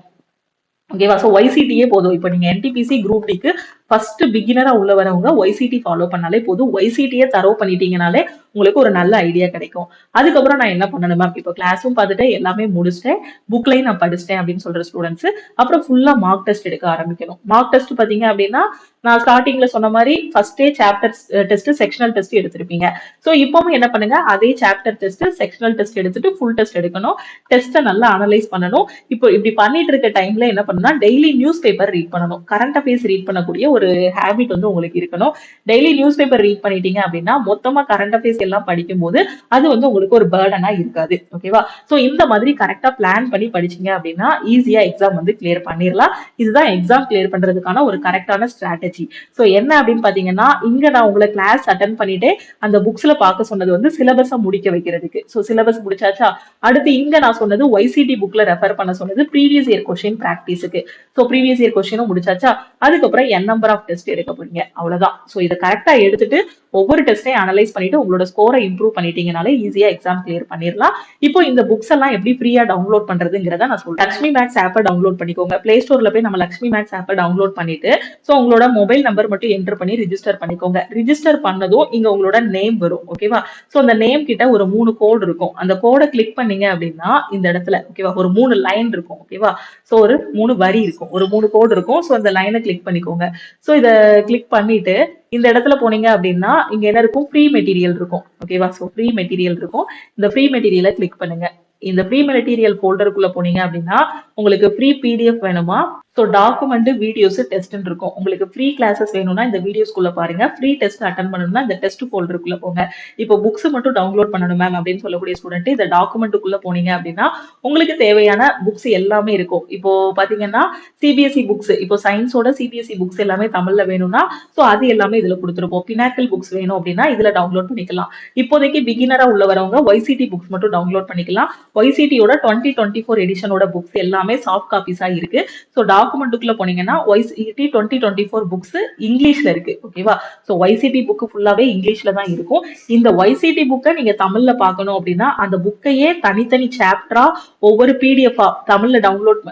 ஓகேவா? சோ YCTயே போதும். இப்போ நீங்க NTPC குரூப் டிக்கு ஃபர்ஸ்ட் பிகினரா உள்ள வரவங்க YCT ஃபாலோ பண்ணாலே போதும். YCTயே தரோ பண்ணிட்டீங்கனாலே உங்களுக்கு ஒரு நல்ல ஐடியா கிடைக்கும். அதுக்கப்புறம் நான் என்ன பண்ணணும் மேம்? இப்போ கிளாஸும் பார்த்துட்டேன், எல்லாமே முடிச்சிட்டேன், புக்லையும் நான் படிச்சிட்டேன் அப்படின்னு சொல்ற ஸ்டூடெண்ட்ஸ் அப்புறம் ஃபுல்லா மார்க் டெஸ்ட் எடுக்க ஆரம்பிக்கணும். மார்க் டெஸ்ட் பாத்தீங்க அப்படின்னா நான் ஸ்டார்டிங்ல சொன்ன மாதிரி ஃபர்ஸ்டே சாப்டர் டெஸ்ட், செக்ஷனல் டெஸ்ட் எடுத்திருப்பீங்க. சோ இப்பவும் என்ன பண்ணுங்க? அதே சாப்டர் டெஸ்ட், செக்ஷனல் டெஸ்ட் எடுத்துட்டு ஃபுல் டெஸ்ட் எடுக்கணும். டெஸ்ட்டை நல்லா அனலைஸ் பண்ணணும். இப்போ இப்படி பண்ணிட்டு இருக்க டைம்ல என்ன பண்ணணும்னா டெய்லி நியூஸ் பேப்பர் ரீட் பண்ணணும். கரண்ட் அஃபேர்ஸ் ரீட் பண்ணக்கூடிய ஒரு ஹேபிட் வந்து உங்களுக்கு இருக்கணும். டெய்லி நியூஸ் பேப்பர் ரீட் பண்ணிட்டீங்க அப்படின்னா மொத்தமா கரண்ட் அஃபேர்ஸ் எல்லாம் படிக்கும் போது அது வந்து உங்களுக்கு ஒரு பேர்டனா இருக்காது. ஓகேவா? சோ இந்த மாதிரி கரெக்டா பிளான் பண்ணி படிச்சீங்க அப்படின்னா ஈஸியா எக்ஸாம் வந்து கிளியர் பண்ணிடலாம். இதுதான் எக்ஸாம் கிளியர் பண்றதுக்கான ஒரு கரெக்டான ஸ்ட்ராட்டஜி. சோ என்ன அப்படின்னு பாத்தீங்கன்னா, இங்க நான் உங்களை கிளாஸ் அட்டன் பண்ணிட்டே அந்த புக்ஸ்ல பார்க்க சொன்னது வந்து சிலபஸ முடிக்க வைக்கிறதுக்கு. சோ சிலபஸ் முடிச்சாச்சா, அடுத்து இங்க நான் சொன்னது YCT புக்ல ரெஃபர் பண்ண சொன்னது ப்ரீவியஸ் இயர் கொஸ்டின் பிராக்டிஸுக்கு. சோ ப்ரீவியஸ் இயர் கொஸ்டினும் முடிச்சாச்சா, அதுக்கப்புறம் n நம்பர் ஆஃப் டெஸ்ட் எடுக்க போறீங்க. அவ்வளவுதான். சோ இதை கரெக்டா எடுத்துட்டு ஒவ்வொரு டெஸ்டையும் அனலைஸ் பண்ணிட்டு உங்களோட ஸ்கோரை இம்ப்ரூவ் பண்ணிட்டீங்கனாலே ஈஸியா எக்ஸாம் கிளியர் பண்ணிடலாம். இப்போ இந்த புக்ஸ் எல்லாம் எப்படி ஃப்ரீயா டவுன்லோட் பண்றதுங்கிறத நான் சொல்றேன். லக்ஷ்மி மேக்ஸ் ஆப்பை டவுன்லோட் பண்ணிக்கோங்க. பிளே ஸ்டோர்ல போய் நம்ம லக்ஷ்மி மேக்ஸ் ஆப்பை டவுன்லோட் பண்ணிட்டு சோ உங்களோட மொபைல் நம்பர் மட்டும் என்டர் பண்ணி ரிஜிஸ்டர் பண்ணிக்கோங்க. ரிஜிஸ்டர் பண்ணதும் இங்க உங்களோட நேம் வரும். ஓகேவா? சோ அந்த நேம் கிட்ட ஒரு 3 கோடு இருக்கும். அந்த கோடை கிளிக் பண்ணீங்க அப்படின்னா இந்த இடத்துல ஓகேவா ஒரு 3 லைன் இருக்கும். ஓகேவா? சோ ஒரு 3 வரி இருக்கும். ஒரு 3 கோடு இருக்கும். சோ அந்த லைனை கிளிக் பண்ணிக்கோங்க. சோ இத கிளிக் பண்ணிட்டு இந்த இடத்துல போனீங்க அப்படின்னா இங்க என்ன இருக்கும்? ஃப்ரீ மெட்டீரியல் இருக்கும். ஓகேவா? சோ ஃப்ரீ மெட்டீரியல் இருக்கும். இந்த ஃப்ரீ மெட்டீரியலை கிளிக் பண்ணுங்க. இந்த ஃப்ரீ மெட்டீரியல் ஃபோல்டருக்குள்ள போனீங்க அப்படின்னா உங்களுக்கு ஃப்ரீ PDF வேணுமா? ஸோ டாக்குமெண்ட் வீடியோஸ் டெஸ்ட் இருக்கும். உங்களுக்கு ஃப்ரீ கிளாஸஸ் வேணும்னா இந்த வீடியோஸ்குள்ள பாருங்க. ஃப்ரீ டெஸ்ட் அட்டன் பண்ணணும்னா இந்த டெஸ்ட் ஃபோல்டருக்குள்ள போங்க. இப்போ புக்ஸ் மட்டும் டவுன்லோட் பண்ணணும் மேம் அப்படின்னு சொல்லக்கூடிய ஸ்டூடெண்ட் இந்த டாக்குமெண்ட்டுக்குள்ள போனீங்க அப்படின்னா உங்களுக்கு தேவையான புக்ஸ் எல்லாமே இருக்கும். இப்போ பாத்தீங்கன்னா CBSE புக்ஸ், இப்போ சயின்ஸோட CBSE புக்ஸ் எல்லாமே தமிழ்ல வேணும்னா ஸோ அது எல்லாமே இதுல கொடுத்துருப்போம். பினாக்கிள் புக்ஸ் வேணும் அப்படின்னா இதுல டவுன்லோட் பண்ணிக்கலாம். இப்போதைக்கு பிகினரா உள்ள வரவங்க YCT புக்ஸ் மட்டும் டவுன்லோட் பண்ணிக்கலாம். YCTயோட 2024 எடிஷனோட புக்ஸ் எல்லாமே சாஃப்ட் காப்பீஸா இருக்கு. ஸோ டாக்குமெண்ட்டுக்குள்ள போனீங்கன்னா YCT 2024 புக்ஸ் இங்கிலீஷ்ல இருக்கு. ஓகேவா? சோ YCT புக் ஃபுல்லாவே இங்கிலீஷ்ல தான் இருக்கும். இந்த YCT புக்கை நீங்க தமிழ்ல பார்க்கணும் அப்படின்னா அந்த புக்கையே தனித்தனி சாப்டரா ஒவ்வொரு PDF தமிழ்ல டவுன்லோட்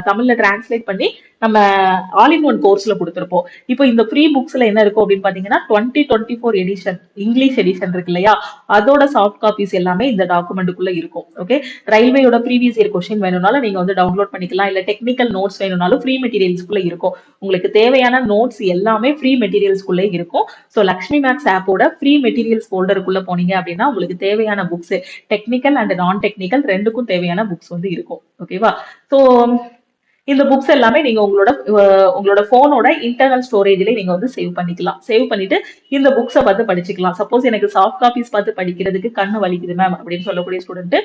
தமிழ்ல டிரான்ஸ்லேட் பண்ணி நம்ம ஆல் இன் ஒன் கோர்ஸ்ல கொடுத்துருப்போம். இப்போ இந்த ஃப்ரீ புக்ஸ்ல என்ன இருக்கும் அப்படின்னு பாத்தீங்கன்னா 2024 எடிஷன் இங்கிலீஷ் எடிஷன் இருக்கு இல்லையா, அதோட சாஃப்ட் காப்பீஸ் எல்லாமே இந்த டாக்குமெண்ட்டுக்குள்ள இருக்கும். ஓகே, ரயில்வேயோட ப்ரீவியஸ் இயர் கொஸ்டின் வேணும்னாலும் நீங்க வந்து டவுன்லோட் பண்ணிக்கலாம். இல்ல டெக்னிக்கல் நோட்ஸ் வேணும்னாலும் ஃப்ரீ மெட்டீரியல்ஸ்குள்ள இருக்கும். உங்களுக்கு தேவையான நோட்ஸ் எல்லாமே ஃப்ரீ மெட்டீரியல்ஸ்குள்ளே இருக்கும். ஸோ லக்ஷ்மி மேக்ஸ் ஆப்போட ஃப்ரீ மெட்டீரியல்ஸ் ஃபோல்டருக்குள்ள போனீங்க அப்படின்னா உங்களுக்கு தேவையான புக்ஸ் டெக்னிக்கல் அண்ட் நான் டெக்னிக்கல் ரெண்டுக்கும் தேவையான புக்ஸ் வந்து இருக்கும். ஓகேவா? ஸோ இந்த புக்ஸ் எல்லாமே நீங்க உங்களோட போனோட இன்டர்னல் ஸ்டோரேஜ்ல நீங்க வந்து சேவ் பண்ணிக்கலாம். சேவ் பண்ணிட்டு இந்த புக்ஸை பார்த்து படிச்சுக்கலாம். சப்போஸ் எனக்கு சாஃப்ட் காப்பீஸ் பார்த்து படிக்கிறதுக்கு கண்ணு வலிக்குது மேம் அப்படின்னு சொல்லக்கூடிய ஸ்டூடெண்ட்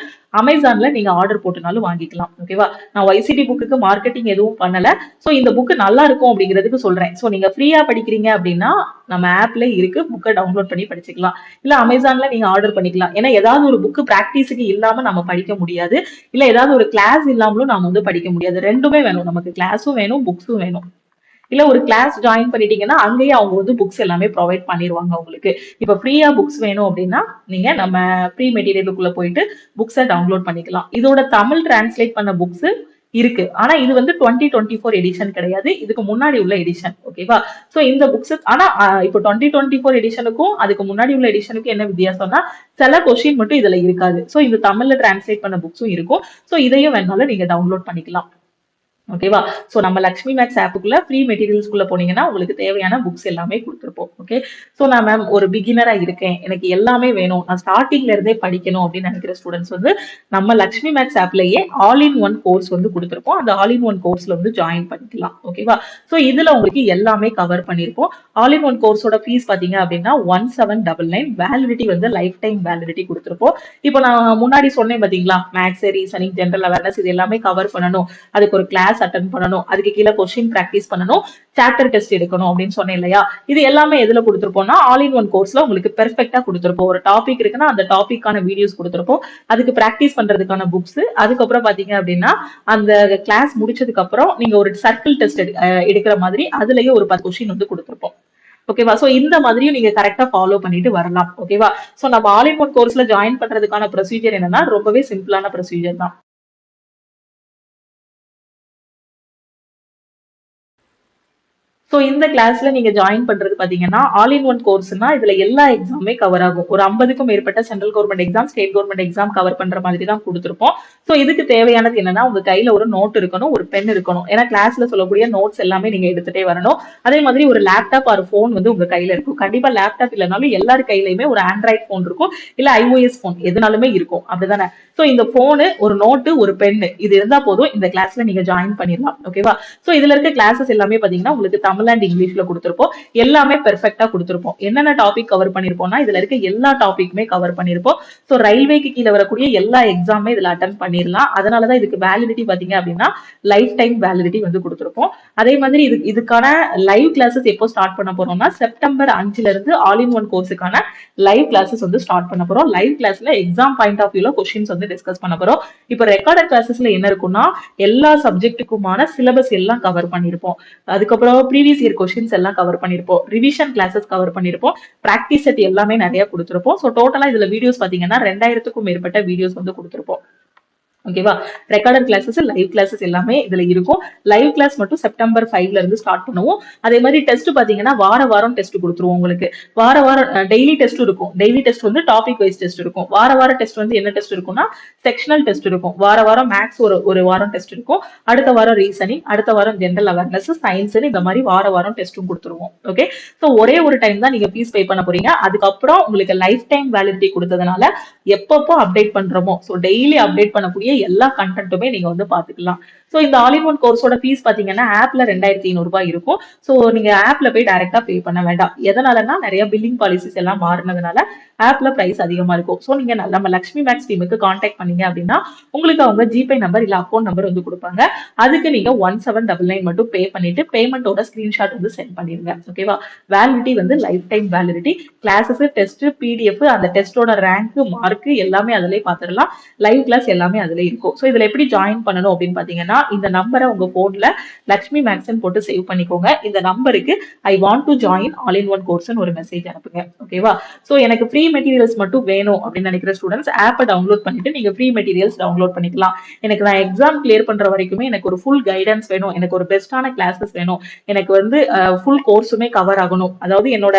அமேசான்ல நீங்க ஆர்டர் போட்டுனாலும் வாங்கிக்கலாம். ஓகேவா? நான் YCT புக்கு மார்க்கெட்டிங் எதுவும் பண்ணல. ஸோ இந்த புக் நல்லா இருக்கும் அப்படிங்கிறதுக்கு சொல்றேன். ஸோ நீங்க ஃப்ரீயா படிக்கிறீங்க அப்படின்னா நம்ம ஆப்ல இருக்கு, புக்கை டவுன்லோட் பண்ணி படிச்சுக்கலாம். இல்ல அமேசான்ல நீங்க ஆர்டர் பண்ணிக்கலாம். ஏன்னா ஏதாவது ஒரு புக் பிராக்டிஸுக்கு இல்லாம நம்ம படிக்க முடியாது. இல்ல ஏதாவது ஒரு கிளாஸ் இல்லாமலும் நாம வந்து படிக்க முடியாது. ரெண்டுமே வேணும் நமக்கு. கிளாஸும் வேணும், புக்ஸும் வேணும். இல்ல ஒரு கிளாஸ் ஜாயின் பண்ணிட்டீங்கன்னா அங்கேயே அவங்க வந்து புக்ஸ் எல்லாமே ப்ரொவைட் பண்ணிடுவாங்க உங்களுக்கு. இப்ப ஃப்ரீயா புக்ஸ் வேணும் அப்படின்னா நீங்க நம்ம ஃப்ரீ மெட்டீரியலுக்குள்ள போயிட்டு புக்ஸை டவுன்லோட் பண்ணிக்கலாம். இதோட தமிழ் டிரான்ஸ்லேட் பண்ண புக்ஸ் இருக்கு. ஆனா இது வந்து 2024 எடிஷன் கிடையாது, இதுக்கு முன்னாடி உள்ள எடிஷன். ஓகேவா? சோ இந்த புக்ஸ் ஆனா இப்போ 2024 எடிஷனுக்கும் அதுக்கு முன்னாடி உள்ள எடிஷனுக்கும் என்ன வித்தியாசம்னா சில கொஸ்டின் மட்டும் இதுல இருக்காது. சோ இந்த தமிழ்ல டிரான்ஸ்லேட் பண்ண புக்ஸும் இருக்கும். சோ இதையும் வேணாலும் நீங்க டவுன்லோட் பண்ணிக்கலாம். ஓகேவா? சோ நம்ம லக்ஷ்மி மேக்ஸ் ஆப்புக்குள்ள ஃப்ரீ மெட்டீரியல்ஸ்குள்ள போனீங்கன்னா உங்களுக்கு தேவையான புக்ஸ் எல்லாமே கொடுத்துருப்போம். ஓகே, சோ நான் மேம் ஒரு பிகினரா இருக்கேன், எனக்கு எல்லாமே வேணும், நான் ஸ்டார்டிங்ல இருந்தே படிக்கணும் அப்படின்னு நினைக்கிற ஸ்டூடெண்ட்ஸ் வந்து நம்ம லக்ஷ்மி மேக்ஸ் ஆப்லயே ஆல் இன் ஒன் கோர்ஸ் வந்து கொடுத்துருப்போம். அந்த ஆல் இன் ஒன் கோர்ஸ்ல வந்து ஜாயின் பண்ணிக்கலாம். ஓகேவா? சோ இதுல உங்களுக்கு எல்லாமே கவர் பண்ணிருப்போம். ஆல் இன் ஒன் கோர்ஸோட ஃபீஸ் பாத்தீங்க அப்படின்னா 1799. வேலிடிட்டி வந்து லைஃப் டைம் வேலிடிட்டி கொடுத்துருப்போம். இப்போ நான் முன்னாடி சொன்னேன் பாத்தீங்களா, மேக்ஸ், ரீசனிங், ஜெனரல் அவேர்னஸ் இது எல்லாமே கவர் பண்ணணும், அதுக்கு ஒரு கிளாஸ் அட்டெண்ட் பண்ணணும், அதுக்கு கீழே கொஸ்டின் பிராக்டிஸ் பண்ணணும், சாப்டர் டெஸ்ட் எடுக்கணும் அப்படின்னு சொன்னேன் இல்லையா, இது எல்லாமே எதுல கொடுத்துருப்போம்னா ஆல் இன் ஒன் கோர்ஸ்ல உங்களுக்கு பெர்ஃபெக்ட்டா கொடுத்துருப்போம். ஒரு டாபிக் இருக்குன்னா அந்த டாபிக்கான வீடியோஸ் கொடுத்துருப்போம், அதுக்கு பிராக்டிஸ் பண்றதுக்கான புக்ஸ், அதுக்கப்புறம் பாத்தீங்க அப்படின்னா அந்த கிளாஸ் முடிச்சதுக்கு அப்புறம் நீங்க ஒரு சர்க்கிள் டெஸ்ட் எடுக்கிற மாதிரி அதுலயே ஒரு 10 கொஸ்டின் வந்து கொடுத்துருப்போம். ஓகேவா? சோ இந்த மாதிரியும் நீங்க கரெக்டா ஃபாலோ பண்ணிட்டு வரலாம். ஓகேவா? சோ நம்ம ஆல் இன் ஒன் கோர்ஸ்ல ஜாயின் பண்றதுக்கான ப்ரொசீஜர் என்னன்னா ரொம்பவே சிம்பிளான ப்ரொசீஜர் தான். சோ இந்த கிளாஸ்ல நீங்க ஜாயின் பண்றது பாத்தீங்கன்னா ஆல் இன் ஒன் கோர்ஸ்னா இதுல எல்லா எக்ஸாமே கவர் ஆகும். ஒரு 50க்கும் மேற்பட்ட central government exam, state government exam cover பண்ற மாதிரி தான் கொடுத்துருப்போம். சோ இதுக்கு தேவையானது என்னன்னா உங்க கையில ஒரு நோட் இருக்கணும், ஒரு பென் இருக்கணும். ஏன்னா கிளாஸ்ல சொல்லக்கூடிய நோட்ஸ் எல்லாமே நீங்க எடுத்துட்டே வரணும். அதே மாதிரி ஒரு லேப்டாப் ஒரு போன் வந்து உங்க கையில இருக்கும். கண்டிப்பா லேப்டாப் இல்லைனாலும் எல்லார் கையிலயுமே ஒரு ஆண்ட்ராய்ட் போன் இருக்கும், இல்ல iOS போன் எதுனாலுமே இருக்கும். அப்படிதானே? சோ இந்த போனு, ஒரு நோட்டு, ஒரு பென் இது இருந்தா போதும் இந்த கிளாஸ்ல நீங்க ஜாயின் பண்ணிடலாம். ஓகேவா? சோ இதுல இருக்க கிளாஸஸ் எல்லாமே பாத்தீங்கன்னா உங்களுக்கு தமிழ் அண்ட் இங்கிலீஷ்ல கொடுத்திருப்போம். எல்லாமே பெர்ஃபெக்ட்டா கொடுத்திருப்போம். என்னென்ன டாபிக் கவர் பண்ணிருப்போம்னா இதுல இருக்க எல்லா டாபிக்குமே கவர் பண்ணிருப்போம். சோ ரயில்வேக்கு கீழே வரக்கூடிய எல்லா எக்ஸாமே இதுல அட்டன் பண்ணிடலாம். அதனாலதான் இதுக்கு வேலிடிட்டி பாத்தீங்க அப்படின்னா லைஃப் டைம் வேலிடிட்டி வந்து கொடுத்திருப்போம். அதே மாதிரி இதுக்கான லைவ் கிளாஸஸ் எப்போ ஸ்டார்ட் பண்ண போறோம்னா செப்டம்பர் 5ல இருந்து ஆல் இன் ஒன் கோர்ஸுக்கான லைவ் கிளாஸஸ் வந்து ஸ்டார்ட் பண்ண போறோம். லைவ் கிளாஸ்ல எக்ஸாம் பாயிண்ட் ஆஃப் வியூல கொஸ்டின்ஸ் வந்து டிஸ்கஸ் பண்ண போறோம். இப்போ ரெக்கார்டட் கிளாஸஸ்ல என்ன இருக்கும்னா எல்லா சப்ஜெக்ட்டுக்குமான சிலபஸ் எல்லாம் கவர் பண்ணிருப்போம். அதுக்கப்புறம் ப்ரீவியஸ் இயர் கொஸ்டின்ஸ் எல்லாம் கவர் பண்ணிருப்போம். ரிவிஷன் கிளாஸஸ் கவர் பண்ணிருப்போம். பிராக்டிஸ் செட் எல்லாமே நிறைய கொடுத்திருப்போம். ஸோ டோட்டலா இதுல வீடியோஸ் பாத்தீங்கன்னா 2000க்கும் மேற்பட்ட வீடியோஸ் வந்து கொடுத்திருப்போம். ஓகேவா? ரெக்கார்டட் கிளாஸஸ் லைவ் கிளாஸஸ் எல்லாமே இதுல இருக்கும். லைவ் கிளாஸ் மட்டும் செப்டம்பர் 5ல இருந்து ஸ்டார்ட் பண்ணுவோம். அதே மாதிரி டெஸ்ட் பாத்தீங்கன்னா வாரம் டெஸ்ட் கொடுத்துருவோம் உங்களுக்கு. வாரம் டெய்லி டெஸ்ட் இருக்கும். டெய்லி டெஸ்ட் வந்து டாபிக் வைஸ் டெஸ்ட் இருக்கும். வார டெஸ்ட் வந்து என்ன டெஸ்ட் இருக்கும்னா செக்ஷனல் டெஸ்ட் இருக்கும். வாரம் மேக்ஸ் ஒரு வாரம் டெஸ்ட் இருக்கும். அடுத்த வாரம் ரீசனிங், அடுத்த வாரம் ஜெனரல் அவேர்னஸ், சயின்ஸ், இந்த மாதிரி வாரம் டெஸ்ட்டும் கொடுத்துருவோம். ஓகே, ஸோ ஒரே ஒரு டைம் தான் நீங்க ஃபீஸ் பே பண்ண போறீங்க. அதுக்கப்புறம் உங்களுக்கு லைஃப் டைம் வேலிடிட்டி கொடுத்ததுனால எப்பப்போ அப்டேட் பண்றோமோ ஸோ டெய்லி அப்டேட் பண்ணக்கூடிய எல்லா கண்டென்ட்டுமே நீங்க வந்து பாத்துக்கலாம். சோ இந்த ஆல் இன் ஒன் கோர்ஸோட ஃபீஸ் பாத்தீங்கன்னா ஆப்ல 2500 ரூபாய் இருக்கும். சோ நீங்க ஆப்ல போய் டைரக்டா பே பண்ண வேண்டாம். எதனாலன்னா நிறைய பில்லிங் பாலிசிஸ் எல்லாம் மாறினதுனால ஆப்ல பிரைஸ் அதிகமா இருக்கும். சோ நீங்க நம்ம லக்ஷ்மி மேக்ஸ் டீமுக்கு கான்டாக்ட் பண்ணீங்க அப்படின்னா உங்களுக்கு அவங்க ஜிபே நம்பர் இல்ல அக்கௌண்ட் நம்பர் வந்து கொடுப்பாங்க. அதுக்கு நீங்க 1799 மட்டும் பே பண்ணிட்டு பேமெண்டோட ஸ்கிரீன்ஷாட் வந்து சென்ட் பண்ணிருங்க. ஓகேவா? வேலிடிட்டி வந்து life time validity. Classes, test, PDF, அந்த டெஸ்டோட ரேங்க், மார்க் எல்லாமே அதிலே பாத்துடலாம். லைவ் கிளாஸ் எல்லாமே அதுல இருக்கும். சோ இதுல எப்படி ஜாயின் பண்ணணும் அப்படின்னு பாத்தீங்கன்னா இந்த நம்பரை உங்க போன்ல லக்ஷ்மி மேக்ஸ் போட்டு சேவ் பண்ணிக்கோங்க. இந்த நம்பருக்கு I want to join all in one course ஒரு மெசேஜ் அனுப்புங்க. ஓகேவா? சோ எனக்கு ஃப்ரீ மெட்டீரியல்ஸ் மட்டும் வேணும் அப்படின்னு நினைக்கிற ஸ்டூடெண்ட்ஸ் ஆப்பை டவுன்லோட் பண்ணிட்டு நீங்க ஃப்ரீ மெட்டீரியல்ஸ் டவுன்லோட் பண்ணிக்கலாம். எனக்கு நான் எக்ஸாம் கிளியர் பண்ற வரைக்குமே எனக்கு ஒரு ஃபுல் கைடன்ஸ் வேணும், எனக்கு ஒரு பெஸ்டான கிளாஸஸ் வேணும், எனக்கு வந்து ஃபுல் கோர்ஸுமே கவர் ஆகணும், அதாவது என்னோட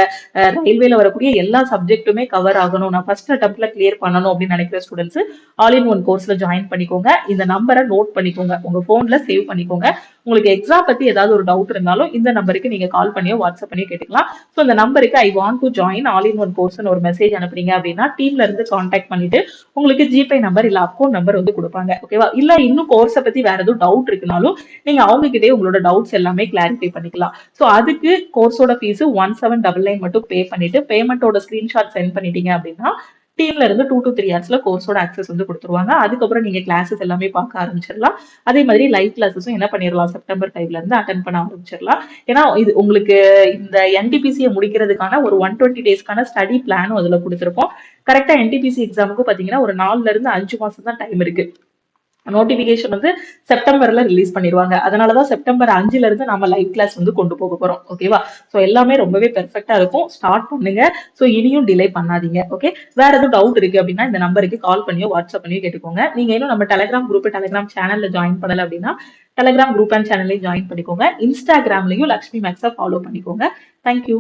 ரயில்வேல வரக்கூடிய எல்லா சப்ஜெக்ட்டுமே கவர் ஆகணும், நான் ஃபர்ஸ்ட் அட்டெம்ப்ட்ல கிளியர் பண்ணணும் அப்படின்னு நினைக்கிற ஸ்டூடெண்ட்ஸ் ஆல் இன் ஒன் கோர்ஸ்ல ஜாயின் பண்ணிக்கோங்க. இந்த நம்பரை நோட் பண்ணிக்கோங்க, உங்க போன்ல சேவ் பண்ணிக்கோங்க. உங்களுக்கு எக்ஸாம் பத்தி ஏதாவது ஒரு டவுட் இருந்தாலும் இந்த நம்பருக்கு நீங்க கால் பண்ணியோ வாட்ஸ்அப் பண்ணியோ கேட்டுக்கலாம். சோ இந்த நம்பருக்கு I want to join all in one course ஒரு மெசேஜ் அனுப்புறீங்க அப்படின்னா டீம்ல இருந்து கான்டாக்ட் பண்ணிட்டு உங்களுக்கு ஜிபே நம்பர் இல்ல அக்கௌண்ட் நம்பர் வந்து கொடுப்பாங்க. ஓகேவா? இல்ல இன்னும் கோர்ஸை பத்தி வேற எதுவும் டவுட் இருக்குனாலும் நீங்க அவங்க கிட்டே உங்களோட டவுட்ஸ் எல்லாமே கிளாரிஃபை பண்ணிக்கலாம். சோ அதுக்கு கோர்ஸோட ஃபீஸ் 1799 மட்டும் பே பண்ணிட்டு பேமெண்டோட ஸ்கிரீன்ஷாட் சென்ட் பண்ணிட்டீங்க அப்படின்னா டீம்ல இருந்து 2 to 3 ஹவர்ஸ்ல கோர்ஸோட ஆக்சஸ் வந்து கொடுத்துருவாங்க. அதுக்கப்புறம் நீங்க கிளாஸஸ் எல்லாமே பார்க்க ஆரம்பிச்சிடலாம். அதே மாதிரி லைவ் கிளாஸஸும் என்ன பண்ணிடலாம் செப்டம்பர் 5ல இருந்து அட்டென்ட் பண்ண ஆரம்பிச்சிடலாம். ஏன்னா இது உங்களுக்கு இந்த என்டிபிசியை முடிக்கிறதுக்கான ஒரு 120 டேஸ்க்கான ஸ்டடி பிளானும் அதுல கொடுத்துருப்போம். கரெக்டா என்டிபிசி எக்ஸாமுக்கு பாத்தீங்கன்னா ஒரு 4ல இருந்து 5 மாசம் தான் டைம் இருக்கு. நோட்டிபிகேஷன் வந்து செப்டம்பர்ல ரிலீஸ் பண்ணிடுவாங்க. அதனாலதான் செப்டம்பர் 5ல இருந்து நம்ம லைவ் கிளாஸ் வந்து கொண்டு போக போறோம். ஓகேவா? சோ எல்லாமே ரொம்பவே பெர்ஃபெக்ட்டா இருக்கும். ஸ்டார்ட் பண்ணுங்க. சோ இனியும் டிலே பண்ணாதீங்க. ஓகே, வேற எதுவும் டவுட் இருக்கு அப்படின்னா இந்த நம்பருக்கு கால் பண்ணியோ வாட்ஸ்அப் பண்ணியோ கேட்டுக்கோங்க. நீங்க இன்னும் நம்ம டெலிகிராம் குரூப் டெலிகிராம் சேனல்ல ஜாயின் பண்ணல அப்படின்னா டெலிகிராம் குரூப் அண்ட் சேனல்லையும் ஜாயின் பண்ணிக்கோங்க. இன்ஸ்டாகிராம்லயும் லக்ஷ்மி மேக்ஸை ஃபாலோ பண்ணிக்கோங்க. தேங்க்யூ.